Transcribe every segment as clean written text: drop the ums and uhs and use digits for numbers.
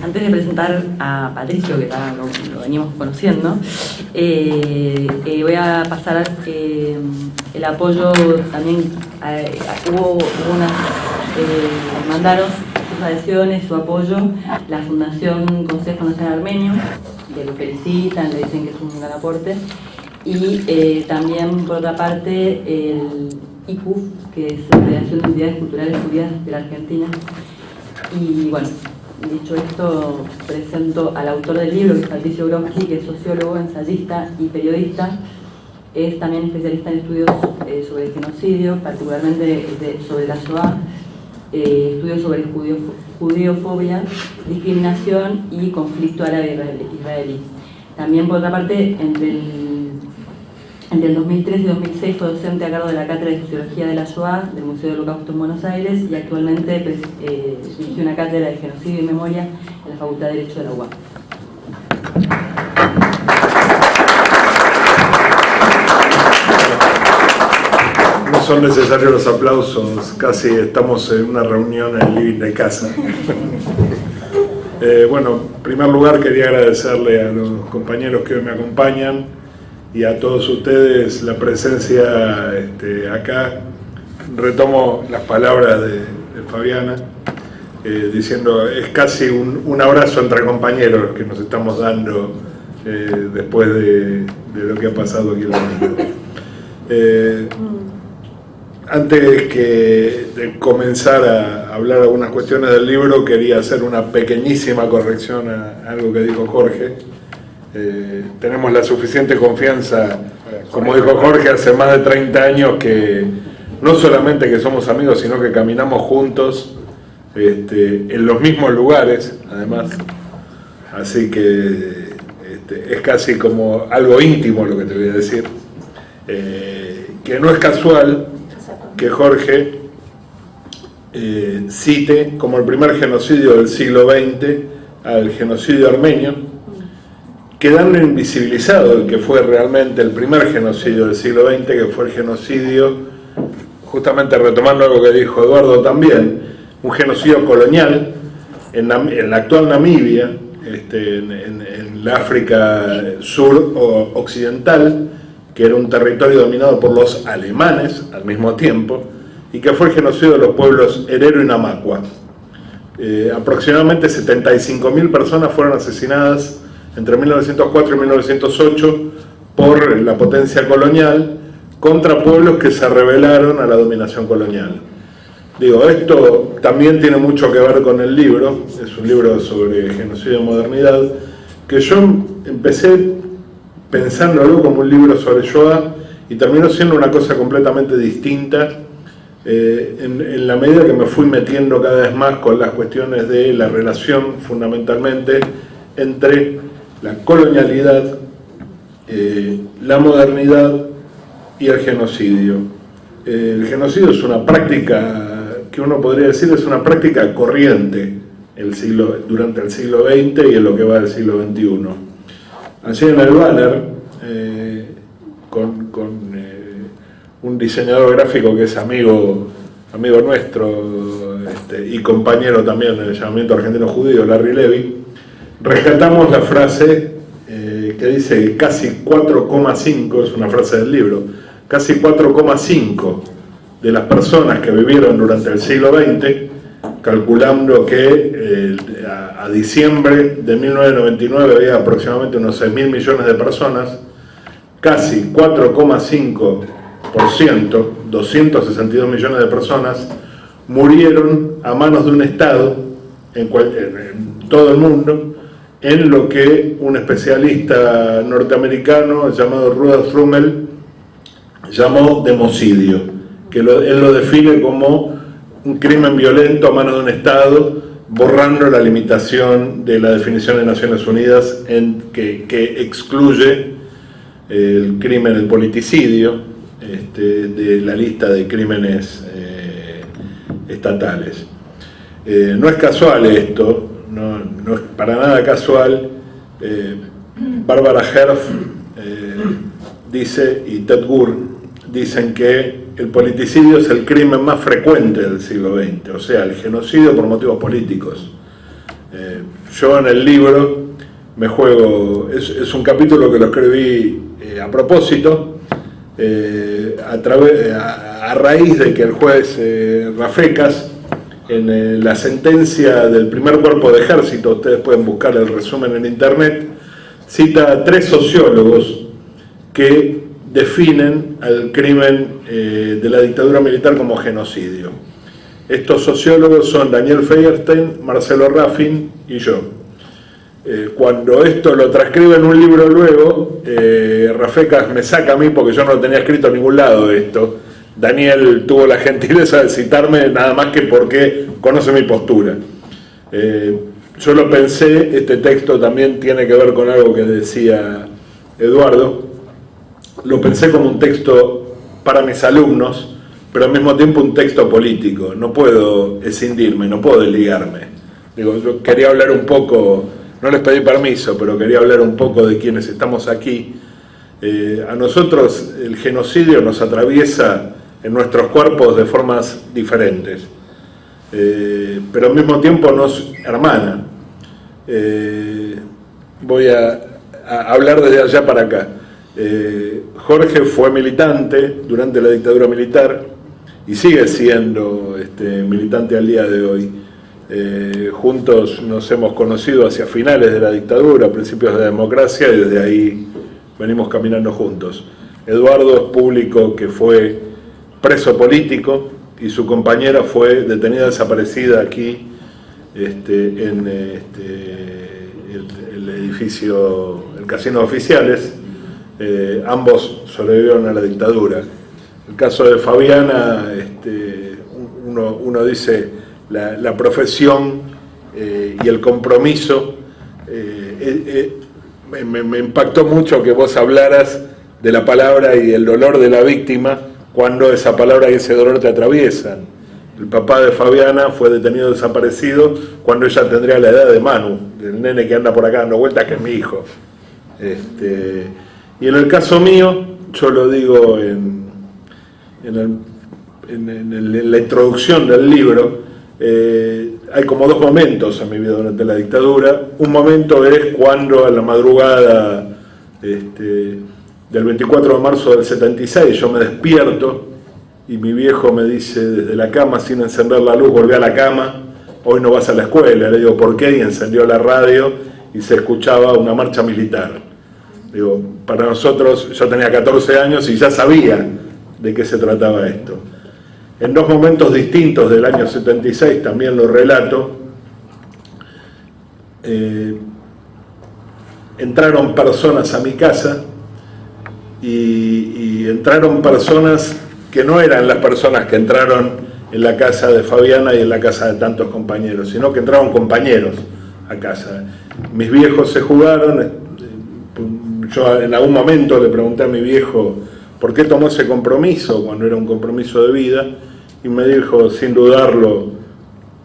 Antes de presentar a Patricio, que ya lo venimos conociendo, voy a pasar el apoyo también. Hubo unas, mandaron sus adhesiones, su apoyo, la Fundación Consejo Nacional Armenio, que lo felicitan, le dicen que es un gran aporte, y también, por otra parte, el ICUF, que es la Federación de Entidades Culturales Judías de la Argentina. Y bueno, dicho esto, presento al autor del libro, que es Patricio Brodsky, que es sociólogo, ensayista y periodista. Es también especialista en estudios sobre el genocidio, particularmente sobre la Shoah, estudios sobre judiofobia, discriminación y conflicto árabe-israelí. También, por otra parte, entre el 2003 y 2006 fue docente a cargo de la Cátedra de Sociología de la Shoah del Museo del Holocausto en Buenos Aires, y actualmente dirigió una cátedra de genocidio y memoria en la Facultad de Derecho de la UBA. No son necesarios los aplausos, casi estamos en una reunión en el living de casa. Bueno, en primer lugar quería agradecerle a los compañeros que hoy me acompañan y a todos ustedes la presencia acá. Retomo las palabras de Fabiana, diciendo, es casi un abrazo entre compañeros que nos estamos dando después de lo que ha pasado aquí en la Antes de comenzar a hablar algunas cuestiones del libro, quería hacer una pequeñísima corrección a algo que dijo Jorge. Tenemos la suficiente confianza, como dijo Jorge, hace más de 30 años, que no solamente que somos amigos, sino que caminamos juntos en los mismos lugares, además. Así que es casi como algo íntimo lo que te voy a decir. Que no es casual que Jorge cite como el primer genocidio del siglo XX al genocidio armenio, quedando invisibilizado el que fue realmente el primer genocidio del siglo XX, que fue el genocidio, justamente retomando algo que dijo Eduardo también, un genocidio colonial en la actual Namibia, en la África sur o occidental, que era un territorio dominado por los alemanes al mismo tiempo, y que fue el genocidio de los pueblos Herero y Namaqua. Aproximadamente 75.000 personas fueron asesinadas entre 1904 y 1908 por la potencia colonial contra pueblos que se rebelaron a la dominación colonial. Digo, esto también tiene mucho que ver con el libro, es un libro sobre genocidio y modernidad, que yo empecé pensándolo como un libro sobre Shoah y terminó siendo una cosa completamente distinta en la medida que me fui metiendo cada vez más con las cuestiones de la relación fundamentalmente entre la colonialidad, la modernidad y el genocidio. El genocidio es una práctica que uno podría decir es una práctica corriente durante el siglo XX y en lo que va del siglo XXI. Allí en el banner, con un diseñador gráfico que es amigo nuestro y compañero también en el llamamiento argentino judío, Larry Levy, rescatamos la frase que dice que casi 4,5, es una frase del libro, casi 4,5 de las personas que vivieron durante el siglo XX, calculando que a diciembre de 1999 había aproximadamente unos 6.000 millones de personas, casi 4,5%, 262 millones de personas, murieron a manos de un Estado en todo el mundo, en lo que un especialista norteamericano llamado Rudolf Rummel llamó democidio, que él lo define como un crimen violento a manos de un Estado, borrando la limitación de la definición de Naciones Unidas que excluye el crimen, el politicidio, de la lista de crímenes estatales. No es casual esto, no es para nada casual. Barbara Herf dice, y Ted Gur dicen que el politicidio es el crimen más frecuente del siglo XX, o sea, el genocidio por motivos políticos. Yo en el libro me juego, es un capítulo que lo escribí a propósito, a raíz de que el juez Rafecas, en la sentencia del primer cuerpo de ejército, ustedes pueden buscar el resumen en internet, cita a 3 sociólogos que definen al crimen de la dictadura militar como genocidio. Estos sociólogos son Daniel Feuerstein, Marcelo Raffin y yo. Cuando esto lo transcribe en un libro luego, Rafecas me saca a mí porque yo no lo tenía escrito en ningún lado de esto. Daniel tuvo la gentileza de citarme nada más que porque conoce mi postura. Yo lo pensé, este texto también tiene que ver con algo que decía Eduardo, lo pensé como un texto para mis alumnos, pero al mismo tiempo un texto político. No puedo escindirme, no puedo desligarme. Digo, yo quería hablar un poco, no les pedí permiso, pero quería hablar un poco de quienes estamos aquí. A nosotros el genocidio nos atraviesa en nuestros cuerpos de formas diferentes, pero al mismo tiempo nos hermana. Voy a hablar desde allá para acá. Jorge fue militante durante la dictadura militar y sigue siendo militante al día de hoy. Juntos nos hemos conocido hacia finales de la dictadura, principios de la democracia, y desde ahí venimos caminando juntos. Eduardo es público que fue preso político y su compañera fue detenida desaparecida aquí en el edificio, el Casino de Oficiales. Ambos sobrevivieron a la dictadura. El caso de Fabiana, uno dice la profesión y el compromiso. Me impactó mucho que vos hablaras de la palabra y el dolor de la víctima cuando esa palabra y ese dolor te atraviesan. El papá de Fabiana fue detenido desaparecido cuando ella tendría la edad de Manu, del nene que anda por acá dando vueltas, que es mi hijo. Y en el caso mío, yo lo digo en la introducción del libro, hay como 2 momentos en mi vida durante la dictadura. Un momento es cuando a la madrugada del 24 de marzo del 76 yo me despierto y mi viejo me dice desde la cama, sin encender la luz: volví a la cama, hoy no vas a la escuela. Le digo, ¿por qué? Y encendió la radio y se escuchaba una marcha militar. Digo, para nosotros, yo tenía 14 años y ya sabía de qué se trataba esto. En 2 momentos distintos del año 76, también lo relato, entraron personas a mi casa y entraron personas que no eran las personas que entraron en la casa de Fabiana y en la casa de tantos compañeros, sino que entraron compañeros a casa. Mis viejos se jugaron. Yo en algún momento le pregunté a mi viejo por qué tomó ese compromiso cuando era un compromiso de vida, y me dijo, sin dudarlo,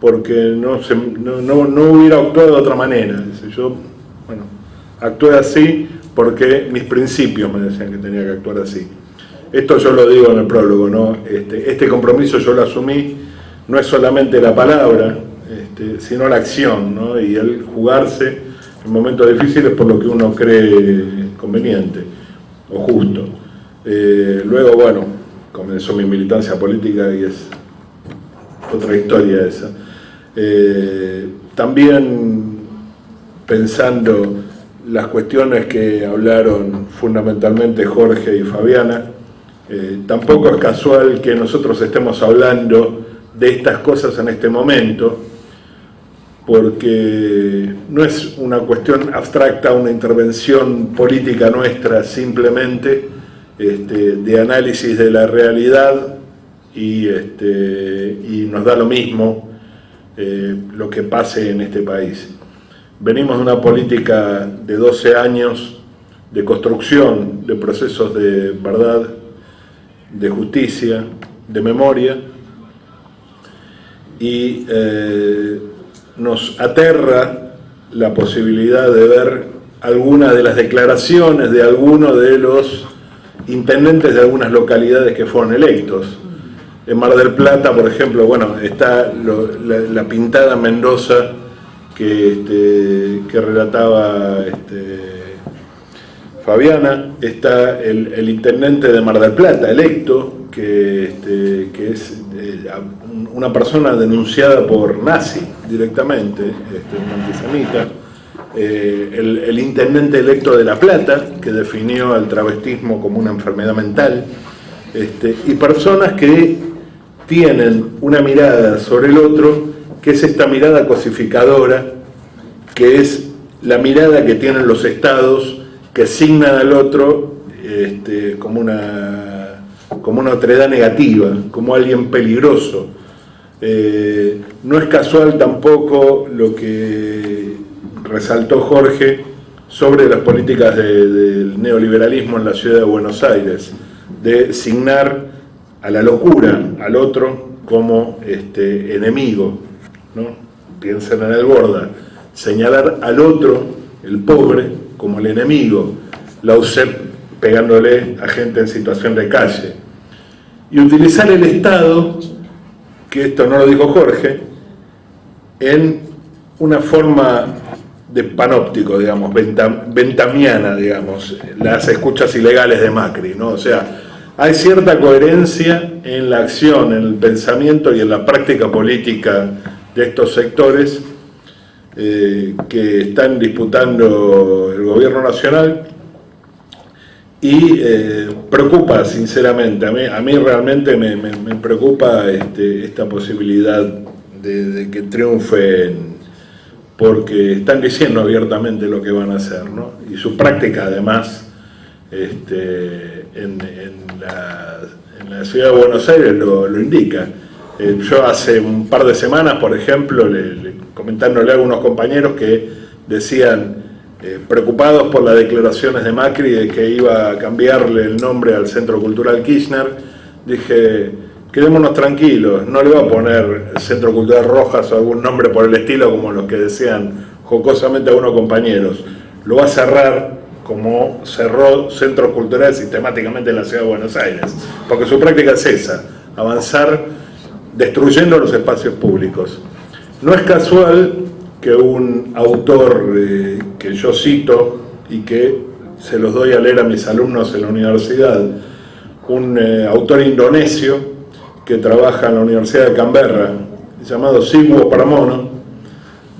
porque no hubiera actuado de otra manera. Dice, yo, bueno, actué así porque mis principios me decían que tenía que actuar así. Esto yo lo digo en el prólogo, ¿no? Este compromiso yo lo asumí, no es solamente la palabra, sino la acción, ¿no? Y el jugarse en momentos difíciles por lo que uno cree conveniente o justo. Luego, bueno, comenzó mi militancia política y es otra historia esa. También pensando las cuestiones que hablaron fundamentalmente Jorge y Fabiana, tampoco es casual que nosotros estemos hablando de estas cosas en este momento, porque no es una cuestión abstracta, una intervención política nuestra simplemente, de análisis de la realidad, y nos da lo mismo lo que pase en este país. Venimos de una política de 12 años de construcción de procesos de verdad, de justicia, de memoria, y nos aterra la posibilidad de ver algunas de las declaraciones de algunos de los intendentes de algunas localidades que fueron electos. En Mar del Plata, por ejemplo, bueno, está la pintada Mendoza, que relataba Fabiana. Está el intendente de Mar del Plata, electo, que es una persona denunciada por nazi directamente, un antisemita. El intendente electo de La Plata, que definió al travestismo como una enfermedad mental, y personas que tienen una mirada sobre el otro, que es esta mirada cosificadora, que es la mirada que tienen los estados, que asignan al otro como una otredad negativa, como alguien peligroso. No es casual tampoco lo que resaltó Jorge sobre las políticas del neoliberalismo en la ciudad de Buenos Aires, de signar a la locura, al otro, como enemigo, ¿no? Piensen en el Borda, señalar al otro, el pobre, como el enemigo, la UCEP pegándole a gente en situación de calle, y utilizar el Estado, que esto no lo dijo Jorge, en una forma de panóptico, digamos, ventamiana, digamos, las escuchas ilegales de Macri, ¿no? O sea, hay cierta coherencia en la acción, en el pensamiento y en la práctica política de estos sectores que están disputando el gobierno nacional, y preocupa sinceramente, a mí realmente me preocupa esta posibilidad de que triunfen, porque están diciendo abiertamente lo que van a hacer, ¿no? Y su práctica además en la ciudad de Buenos Aires lo indica. Yo hace un par de semanas, por ejemplo, comentándole a algunos compañeros que decían, preocupados por las declaraciones de Macri de que iba a cambiarle el nombre al Centro Cultural Kirchner, dije, quedémonos tranquilos, no le va a poner Centro Cultural Rojas o algún nombre por el estilo como los que decían jocosamente algunos compañeros, lo va a cerrar como cerró centros culturales sistemáticamente en la ciudad de Buenos Aires, porque su práctica es esa, avanzar destruyendo los espacios públicos. No es casual que un autor que yo cito y que se los doy a leer a mis alumnos en la universidad, un autor indonesio que trabaja en la Universidad de Canberra, llamado Sigwo Pramono,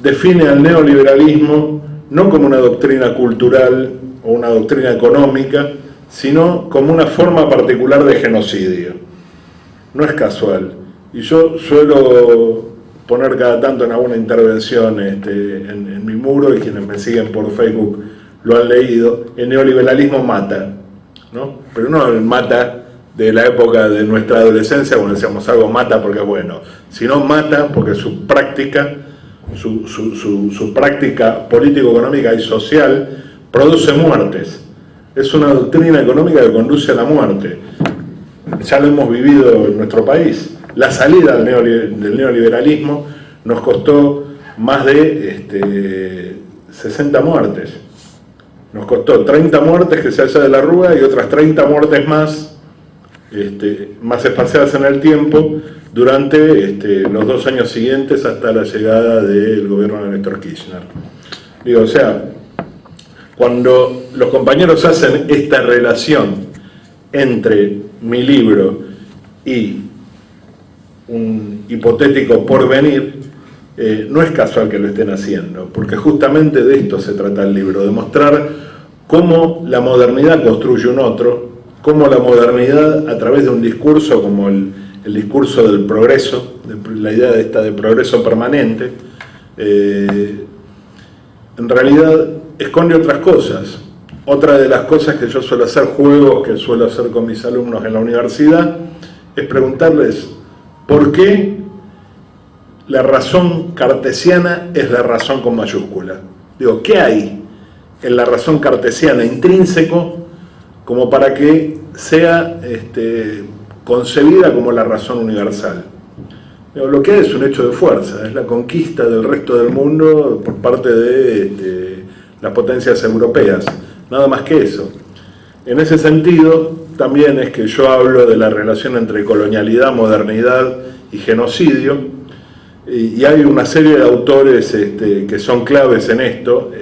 define al neoliberalismo no como una doctrina cultural o una doctrina económica, sino como una forma particular de genocidio. No es casual. Y yo suelo poner cada tanto en alguna intervención en mi muro, y quienes me siguen por Facebook lo han leído, el neoliberalismo mata, ¿no? Pero no mata de la época de nuestra adolescencia, cuando decíamos algo mata porque es bueno, sino mata porque su práctica, su práctica político-económica y social produce muertes. Es una doctrina económica que conduce a la muerte. Ya lo hemos vivido en nuestro país. La salida del neoliberalismo nos costó más de 60 muertes. Nos costó 30 muertes que se haya de la Rúa y otras 30 muertes más espaciadas en el tiempo durante los 2 años siguientes hasta la llegada del gobierno de Néstor Kirchner. Digo, o sea, cuando los compañeros hacen esta relación entre mi libro y un hipotético porvenir, no es casual que lo estén haciendo, porque justamente de esto se trata el libro, de mostrar cómo la modernidad construye un otro, cómo la modernidad, a través de un discurso como el discurso del progreso, la idea de progreso permanente, en realidad esconde otras cosas. Otra de las cosas que yo suelo hacer, juegos que suelo hacer con mis alumnos en la universidad, es preguntarles por qué la razón cartesiana es la razón con mayúscula. Digo, ¿qué hay en la razón cartesiana intrínseco como para que sea concebida como la razón universal? Digo, lo que hay es un hecho de fuerza, es la conquista del resto del mundo por parte de las potencias europeas, nada más que eso. En ese sentido, también es que yo hablo de la relación entre colonialidad, modernidad y genocidio, y hay una serie de autores que son claves en esto,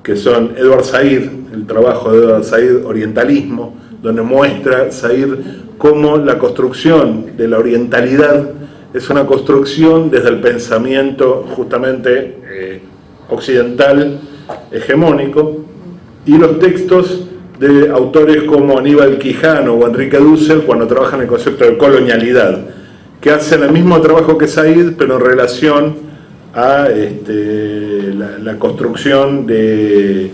que son Edward Said, el trabajo de Edward Said, Orientalismo, donde muestra Said cómo la construcción de la orientalidad es una construcción desde el pensamiento justamente occidental, hegemónico, y los textos de autores como Aníbal Quijano o Enrique Dussel cuando trabajan el concepto de colonialidad, que hacen el mismo trabajo que Said, pero en relación a la construcción del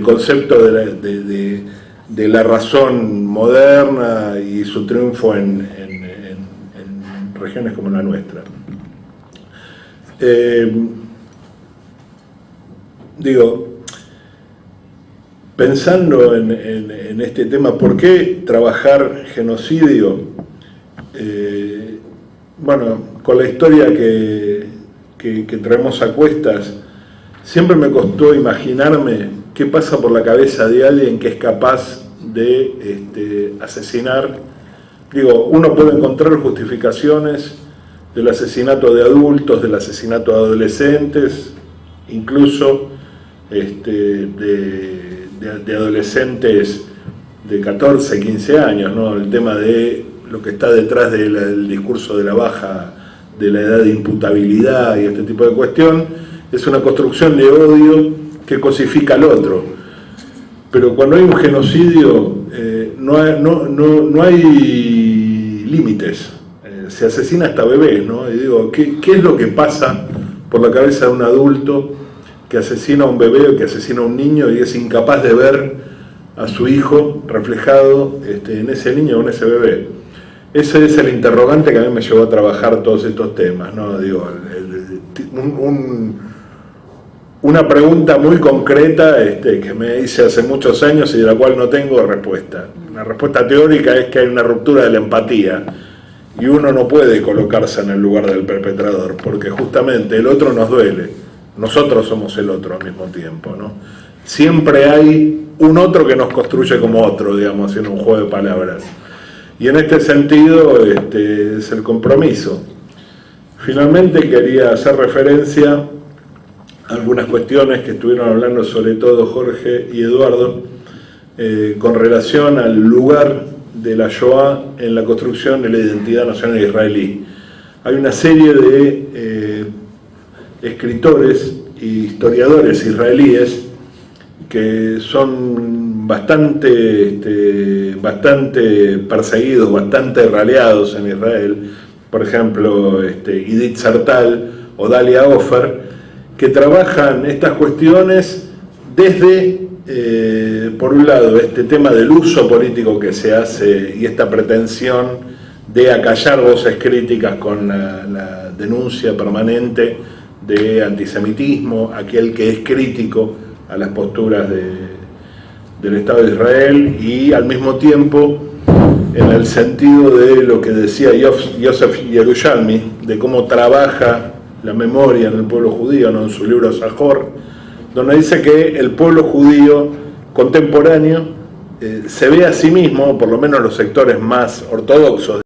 concepto de la razón moderna y su triunfo en regiones como la nuestra. Pensando en este tema, ¿por qué trabajar genocidio? Bueno, con la historia que traemos a cuestas, siempre me costó imaginarme qué pasa por la cabeza de alguien que es capaz de asesinar. Uno puede encontrar justificaciones del asesinato de adultos, del asesinato de adolescentes, incluso de adolescentes de 14, 15 años, ¿no? El tema de lo que está detrás del discurso de la baja de la edad de imputabilidad y este tipo de cuestión, es una construcción de odio que cosifica al otro. Pero cuando hay un genocidio, no hay límites. Se asesina hasta bebés, ¿no? Y digo, ¿qué es lo que pasa por la cabeza de un adulto que asesina a un bebé o que asesina a un niño y es incapaz de ver a su hijo reflejado en ese niño o en ese bebé? Ese es el interrogante que a mí me llevó a trabajar todos estos temas, ¿no? Una pregunta muy concreta que me hice hace muchos años y de la cual no tengo respuesta. La respuesta teórica es que hay una ruptura de la empatía y uno no puede colocarse en el lugar del perpetrador porque justamente el otro nos duele. Nosotros somos el otro al mismo tiempo, ¿no? Siempre hay un otro que nos construye como otro, digamos, haciendo un juego de palabras. Y en este sentido es el compromiso. Finalmente quería hacer referencia a algunas cuestiones que estuvieron hablando sobre todo Jorge y Eduardo con relación al lugar de la Shoah en la construcción de la identidad nacional israelí. Hay una serie de escritores e historiadores israelíes que son bastante perseguidos, bastante raleados en Israel, por ejemplo Idit Sartal o Dalia Ofer, que trabajan estas cuestiones desde, por un lado, este tema del uso político que se hace y esta pretensión de acallar voces críticas con la denuncia permanente de antisemitismo, aquel que es crítico a las posturas del Estado de Israel, y al mismo tiempo en el sentido de lo que decía Yosef Yerushalmi, de cómo trabaja la memoria en el pueblo judío, ¿no? En su libro Zahor, donde dice que el pueblo judío contemporáneo se ve a sí mismo, por lo menos los sectores más ortodoxos